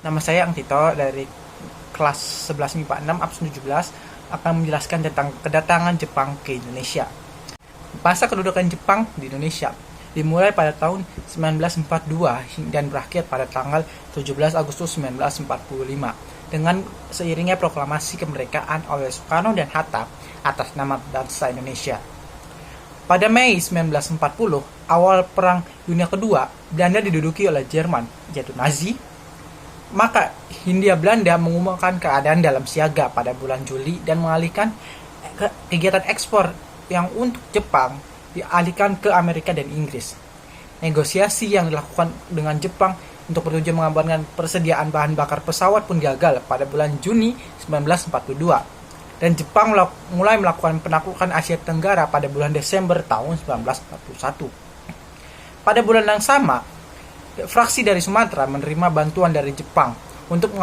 Nama saya Angtito dari kelas 11 MIPA 6 absen 17 akan menjelaskan tentang kedatangan Jepang ke Indonesia. Masa kedudukan Jepang di Indonesia dimulai pada tahun 1942 dan berakhir pada tanggal 17 Agustus 1945 dengan seiringnya proklamasi kemerdekaan oleh Soekarno dan Hatta atas nama bangsa Indonesia. Pada Mei 1940, awal Perang Dunia Kedua, Belanda diduduki oleh Jerman, yaitu Nazi. Maka Hindia Belanda mengumumkan keadaan dalam siaga pada bulan Juli dan mengalihkan kegiatan ekspor yang untuk Jepang dialihkan ke Amerika dan Inggris. Negosiasi yang dilakukan dengan Jepang untuk bertujuan mengamankan persediaan bahan bakar pesawat pun gagal pada bulan Juni 1942. Dan Jepang mulai melakukan penaklukan Asia Tenggara pada bulan Desember tahun 1941. Pada bulan yang sama, fraksi dari Sumatera menerima bantuan dari Jepang untuk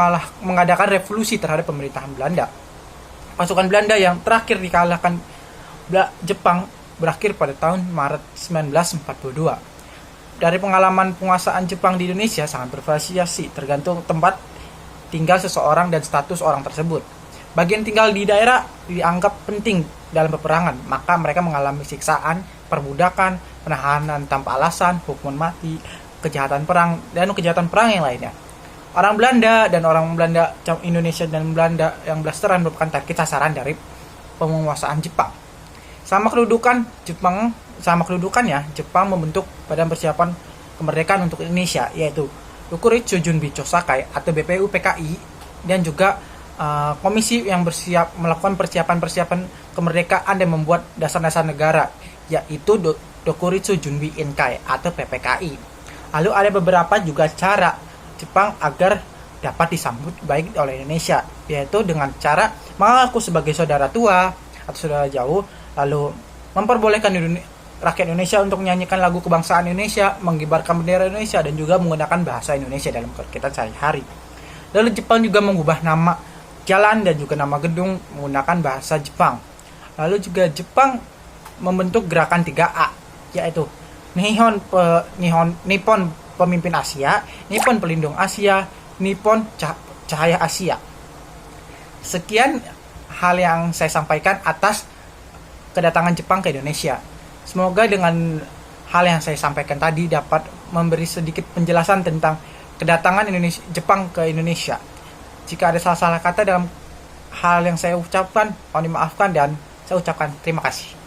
mengadakan revolusi terhadap pemerintahan Belanda. Pasukan Belanda yang terakhir dikalahkan Jepang berakhir pada tahun Maret 1942. Dari pengalaman penguasaan Jepang di Indonesia sangat bervariasi tergantung tempat tinggal seseorang dan status orang tersebut. Bagian tinggal di daerah dianggap penting dalam peperangan, maka mereka mengalami siksaan, perbudakan, penahanan tanpa alasan, hukuman mati, kejahatan perang, dan kejahatan perang yang lainnya. Orang Belanda dan orang Belanda Indonesia dan Belanda yang blasteran merupakan target sasaran dari penguasaan Jepang. Sama kedudukannya, Jepang membentuk Badan Persiapan Kemerdekaan untuk Indonesia, yaitu Yokoritsu Junbi Chosakai atau BPU PKI, dan juga komisi yang melakukan persiapan kemerdekaan dan membuat dasar-dasar negara, yaitu Dokuritsu Junbi Inkai atau PPKI. Lalu ada beberapa juga cara Jepang agar dapat disambut baik oleh Indonesia, yaitu dengan cara mengaku sebagai saudara tua atau saudara jauh, lalu memperbolehkan rakyat Indonesia untuk menyanyikan lagu kebangsaan Indonesia, mengibarkan bendera Indonesia, dan juga menggunakan bahasa Indonesia dalam kegiatan sehari-hari. Lalu Jepang juga mengubah nama jalan dan juga nama gedung menggunakan bahasa Jepang. Lalu juga Jepang membentuk gerakan 3A, yaitu Nippon Pemimpin Asia, Nippon Pelindung Asia, Nippon Cahaya Asia. Sekian hal yang saya sampaikan atas kedatangan Jepang ke Indonesia. Semoga dengan hal yang saya sampaikan tadi dapat memberi sedikit penjelasan tentang kedatangan Jepang ke Indonesia. Jika ada salah-salah kata dalam hal yang saya ucapkan, mohon dimaafkan dan saya ucapkan terima kasih.